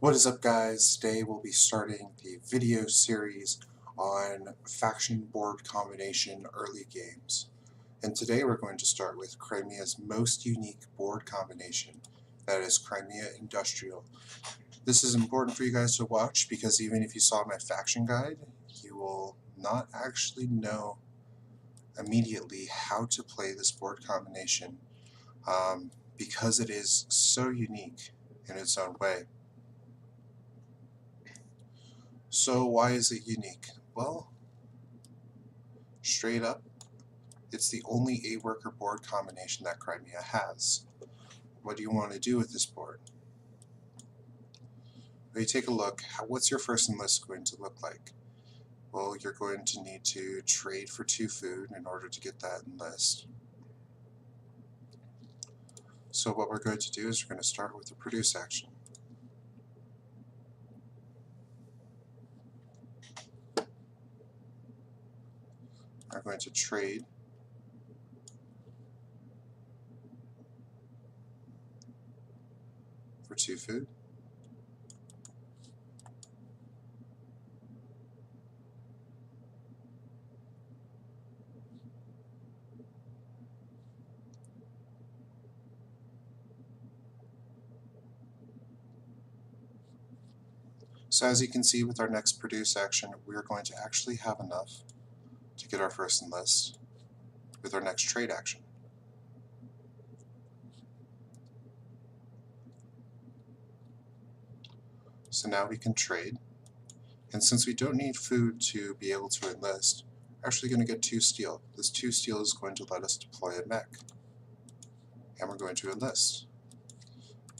What is up, guys? Today we'll be starting the video series on faction board combination early games. And today we're going to start with Crimea's most unique board combination, that is Crimea Industrial. This is important for you guys to watch because even if you saw my faction guide, you will not actually know immediately how to play this board combination because it is so unique in its own way. So why is it unique? Well, straight up, it's the only 8-worker board combination that Crimea has. What do you want to do with this board? When you take a look, what's your first enlist going to look like? Well, you're going to need to trade for 2 food in order to get that enlist. So what we're going to do is we're going to start with the produce action. We're going to trade for 2 food. So as you can see with our next produce action, we're going to actually have enough to get our first enlist with our next trade action. So now we can trade, and since we don't need food to be able to enlist, we're actually going to get 2 steel. This 2 steel is going to let us deploy a mech, and we're going to enlist.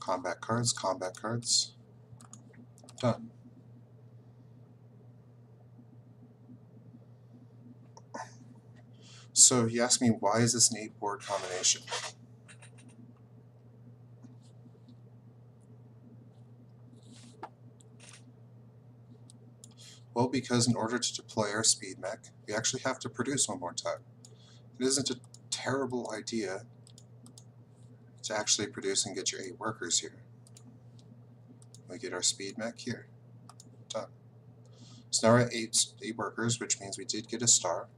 Combat cards, done. So you ask me, why is this an 8-board combination? Well, because in order to deploy our speed mech, we actually have to produce one more time. It isn't a terrible idea to actually produce and get your 8 workers here. We get our speed mech here. Done. So now we're at 8 workers, which means we did get a star.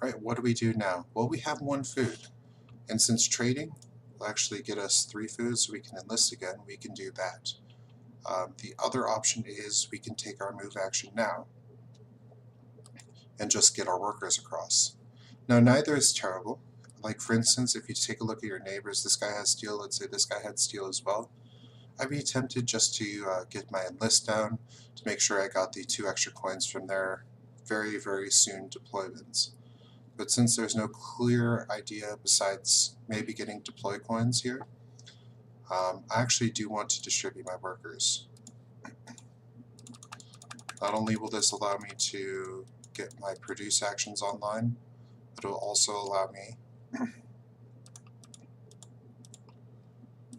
Alright, what do we do now? Well, we have 1 food. And since trading will actually get us 3 food so we can enlist again, we can do that. The other option is we can take our move action now and just get our workers across. Now, neither is terrible. Like, for instance, if you take a look at your neighbors, this guy has steel, let's say this guy had steel as well. I'd be tempted just to get my enlist down to make sure I got the 2 extra coins from their very, very soon deployments. But since there's no clear idea besides maybe getting deploy coins here, I actually do want to distribute my workers. Not only will this allow me to get my produce actions online, but it will also allow me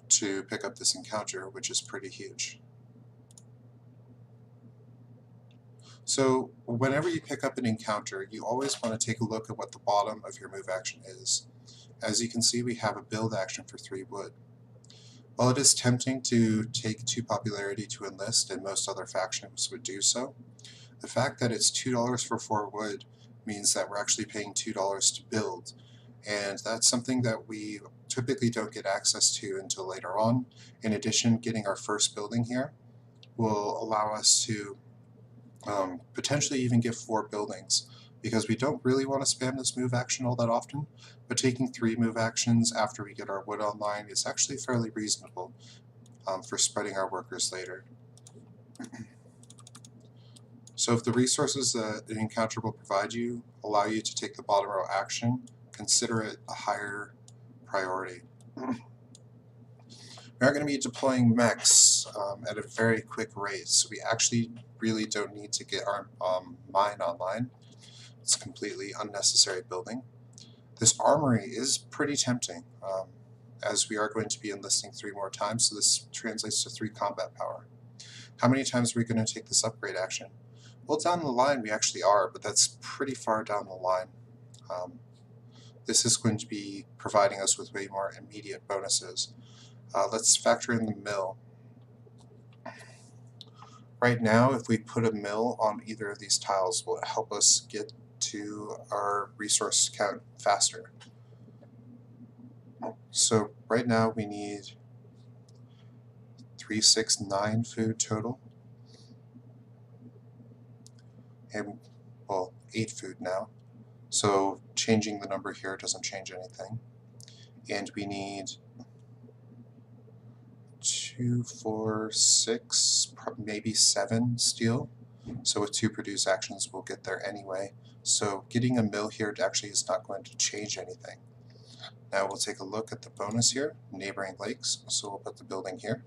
to pick up this encounter, which is pretty huge. So whenever you pick up an encounter, you always want to take a look at what the bottom of your move action is. As you can see, we have a build action for 3 wood. While it is tempting to take 2 popularity to enlist, and most other factions would do so, the fact that it's $2 for 4 wood means that we're actually paying $2 to build, and that's something that we typically don't get access to until later on. In addition, getting our first building here will allow us to potentially even get 4 buildings, because we don't really want to spam this move action all that often, but taking 3 move actions after we get our wood online is actually fairly reasonable for spreading our workers later. So if the resources that an encounter will provide you allow you to take the bottom row action, consider it a higher priority. We are going to be deploying mechs at a very quick rate, so we actually really don't need to get our mine online. It's a completely unnecessary building. This armory is pretty tempting, as we are going to be enlisting 3 more times, so this translates to 3 combat power. How many times are we going to take this upgrade action? Well, down the line we actually are, but that's pretty far down the line. This is going to be providing us with way more immediate bonuses. Let's factor in the mill. Right now, if we put a mill on either of these tiles, will it help us get to our resource count faster? So right now we need 369 food total, and well, 8 food now. So changing the number here doesn't change anything. And we need 2, 4, 6, maybe 7 steel. So with 2 produce actions, we'll get there anyway. So getting a mill here actually is not going to change anything. Now we'll take a look at the bonus here, neighboring lakes. So we'll put the building here,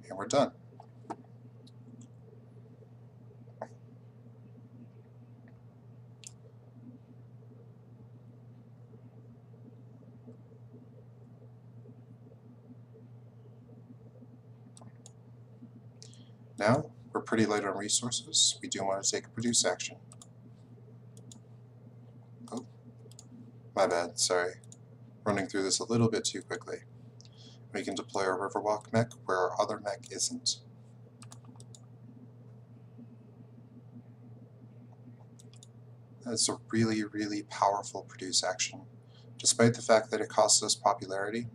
and we're done. Now, we're pretty light on resources. We do want to take a produce action. Oh, my bad, sorry. Running through this a little bit too quickly. We can deploy our Riverwalk mech where our other mech isn't. That's a really, really powerful produce action. Despite the fact that it costs us popularity,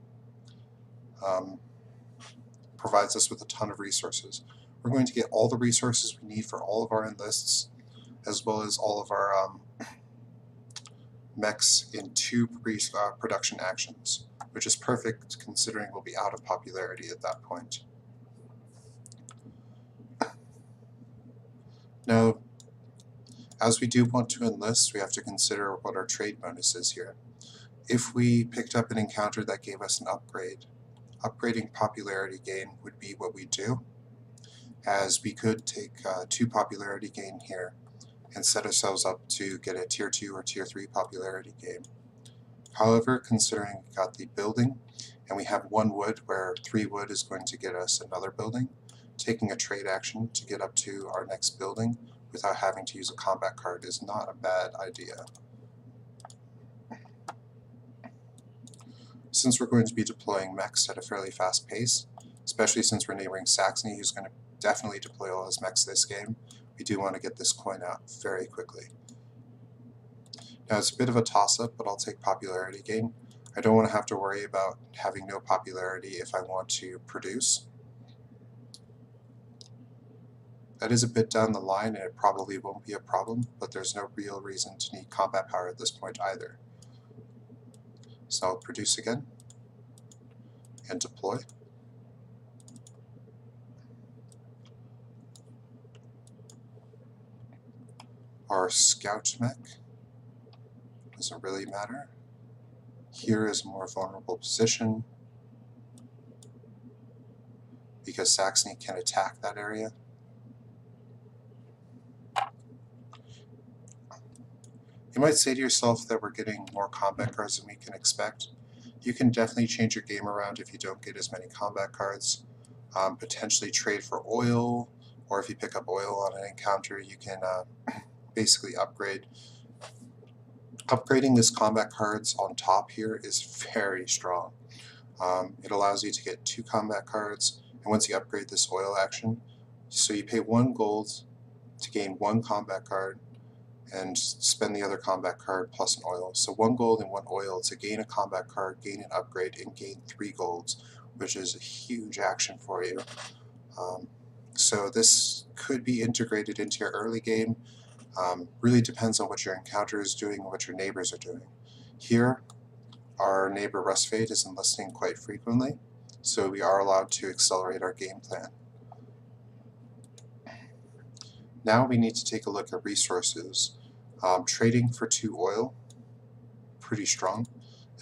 provides us with a ton of resources. We're going to get all the resources we need for all of our enlists, as well as all of our mechs in 2 production actions, which is perfect considering we'll be out of popularity at that point. Now, as we do want to enlist, we have to consider what our trade bonus is here. If we picked up an encounter that gave us an upgrade, upgrading popularity gain would be what we do, as we could take 2 popularity gain here and set ourselves up to get a tier 2 or tier 3 popularity gain. However, considering we got the building and we have 1 wood where 3 wood is going to get us another building, taking a trade action to get up to our next building without having to use a combat card is not a bad idea. Since we're going to be deploying mechs at a fairly fast pace, especially since we're neighboring Saxony, who's going to definitely deploy all his mechs this game, we do want to get this coin out very quickly. Now it's a bit of a toss-up, but I'll take popularity gain. I don't want to have to worry about having no popularity if I want to produce. That is a bit down the line and it probably won't be a problem, but there's no real reason to need combat power at this point either. So I'll produce again and deploy. Our scout mech doesn't really matter. Here is a more vulnerable position because Saxony can attack that area. You might say to yourself that we're getting more combat cards than we can expect. You can definitely change your game around if you don't get as many combat cards. Potentially trade for oil, or if you pick up oil on an encounter, you can basically upgrade. Upgrading this combat cards on top here is very strong. It allows you to get 2 combat cards, and once you upgrade this oil action, so you pay 1 gold to gain 1 combat card, and spend the other combat card plus an oil. So 1 gold and 1 oil to gain a combat card, gain an upgrade, and gain 3 golds, which is a huge action for you. So this could be integrated into your early game. Really depends on what your encounter is doing and what your neighbors are doing. Here, our neighbor Rustfade is enlisting quite frequently, so we are allowed to accelerate our game plan. Now we need to take a look at resources. Trading for 2 oil, pretty strong.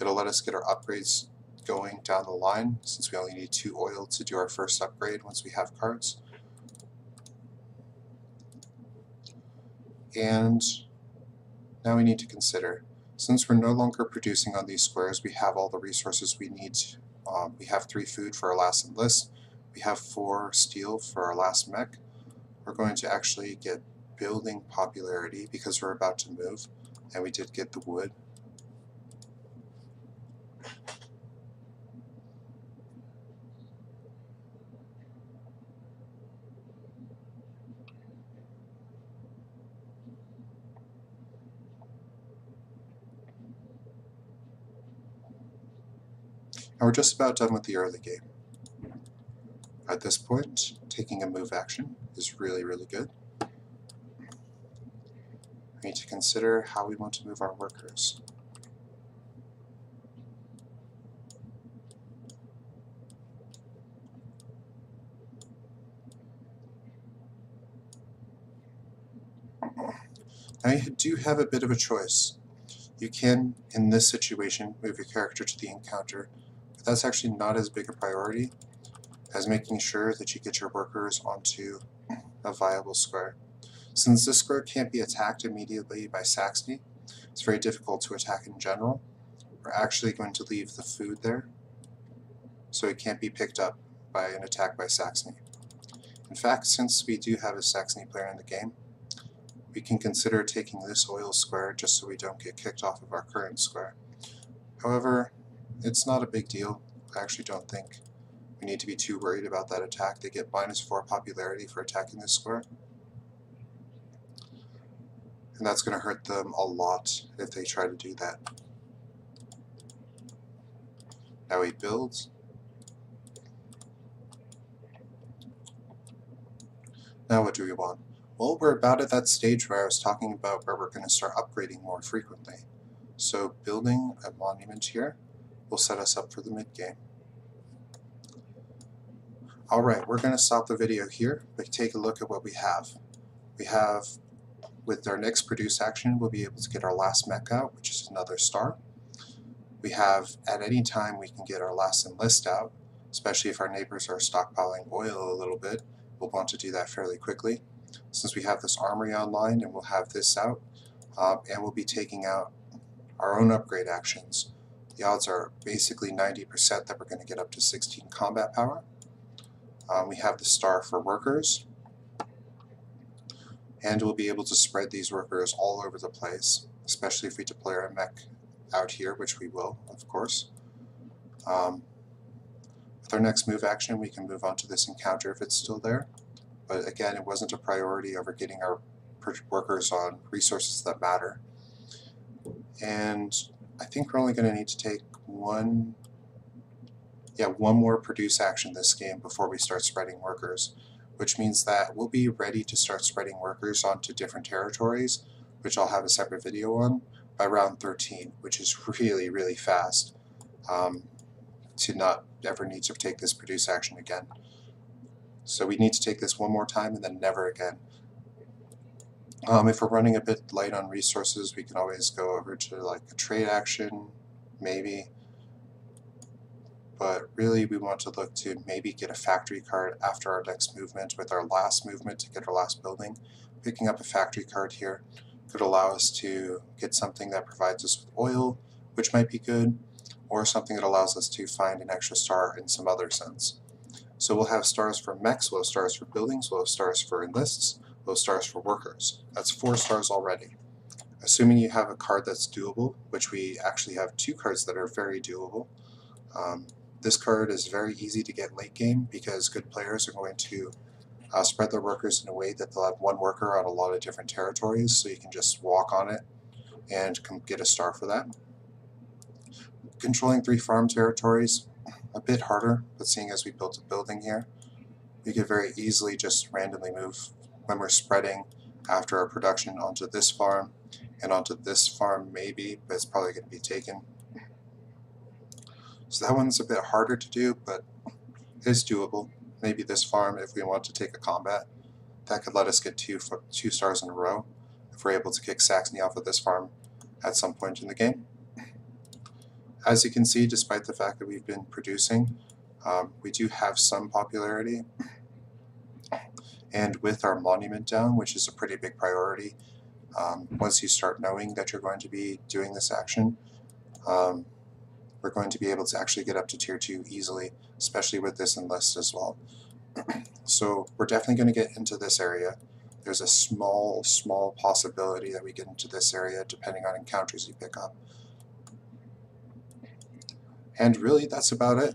It'll let us get our upgrades going down the line since we only need 2 oil to do our first upgrade once we have cards. And now we need to consider, since we're no longer producing on these squares, we have all the resources we need. We have 3 food for our last enlist. We have 4 steel for our last mech. We're going to actually get building popularity because we're about to move, and we did get the wood. Now we're just about done with the early game. At this point, taking a move action is really, really good. We need to consider how we want to move our workers. Now you do have a bit of a choice. You can, in this situation, move your character to the encounter, but that's actually not as big a priority as making sure that you get your workers onto a viable square. Since this square can't be attacked immediately by Saxony, it's very difficult to attack in general. We're actually going to leave the food there, so it can't be picked up by an attack by Saxony. In fact, since we do have a Saxony player in the game, we can consider taking this oil square just so we don't get kicked off of our current square. However, it's not a big deal. I actually don't think we need to be too worried about that attack. They get -4 popularity for attacking this square, and that's going to hurt them a lot if they try to do that. Now he builds. Now what do we want? Well, we're about at that stage where I was talking about where we're going to start upgrading more frequently. So building a monument here will set us up for the mid-game. Alright, we're going to stop the video here, but take a look at what we have. We have, with our next produce action, we'll be able to get our last mech out, which is another star. We have, at any time, we can get our last enlist out, especially if our neighbors are stockpiling oil a little bit. We'll want to do that fairly quickly. Since we have this armory online and we'll have this out, and we'll be taking out our own upgrade actions. The odds are basically 90% that we're going to get up to 16 combat power. We have the star for workers, and we'll be able to spread these workers all over the place, especially if we deploy our mech out here, which we will, of course. With our next move action, we can move on to this encounter if it's still there. But again, it wasn't a priority over getting our workers on resources that matter. And I think we're only going to need to take one more produce action this game before we start spreading workers, which means that we'll be ready to start spreading workers onto different territories, which I'll have a separate video on, by round 13, which is really, really fast to not ever need to take this produce action again. So we need to take this one more time and then never again. If we're running a bit light on resources, we can always go over to like a trade action, maybe. But really we want to look to maybe get a factory card after our next movement with our last movement to get our last building. Picking up a factory card here could allow us to get something that provides us with oil, which might be good, or something that allows us to find an extra star in some other sense. So we'll have stars for mechs, we'll have stars for buildings, we'll have stars for enlists, we'll have stars for workers. That's 4 stars already. Assuming you have a card that's doable, which we actually have 2 cards that are very doable. This card is very easy to get late game because good players are going to spread their workers in a way that they'll have 1 worker on a lot of different territories, so you can just walk on it and get a star for that. Controlling 3 farm territories, a bit harder, but seeing as we built a building here, we could very easily just randomly move when we're spreading after our production onto this farm and onto this farm maybe, but it's probably going to be taken. So that one's a bit harder to do, but it's doable. Maybe this farm, if we want to take a combat, that could let us get 2 stars in a row if we're able to kick Saxony off of this farm at some point in the game. As you can see, despite the fact that we've been producing, we do have some popularity. And with our monument down, which is a pretty big priority, once you start knowing that you're going to be doing this action, we're going to be able to actually get up to tier 2 easily, especially with this enlist as well. So we're definitely going to get into this area. There's a small possibility that we get into this area depending on encounters you pick up. And really, that's about it.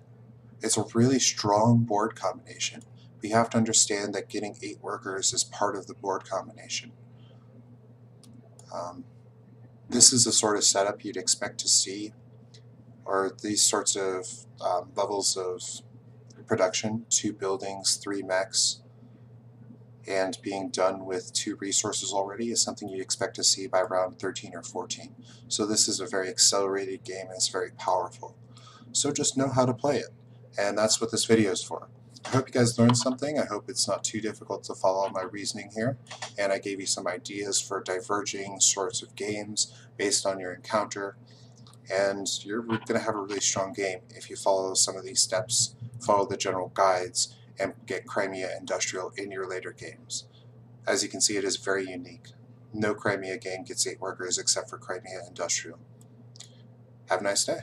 It's a really strong board combination. We have to understand that getting 8 workers is part of the board combination. This is the sort of setup you'd expect to see or these sorts of levels of production, 2 buildings, 3 mechs, and being done with 2 resources already is something you'd expect to see by round 13 or 14. So this is a very accelerated game and it's very powerful. So just know how to play it. And that's what this video is for. I hope you guys learned something. I hope it's not too difficult to follow my reasoning here. And I gave you some ideas for diverging sorts of games based on your encounter. And you're going to have a really strong game if you follow some of these steps, follow the general guides, and get Crimea Industrial in your later games. As you can see, it is very unique. No Crimea game gets 8 workers except for Crimea Industrial. Have a nice day.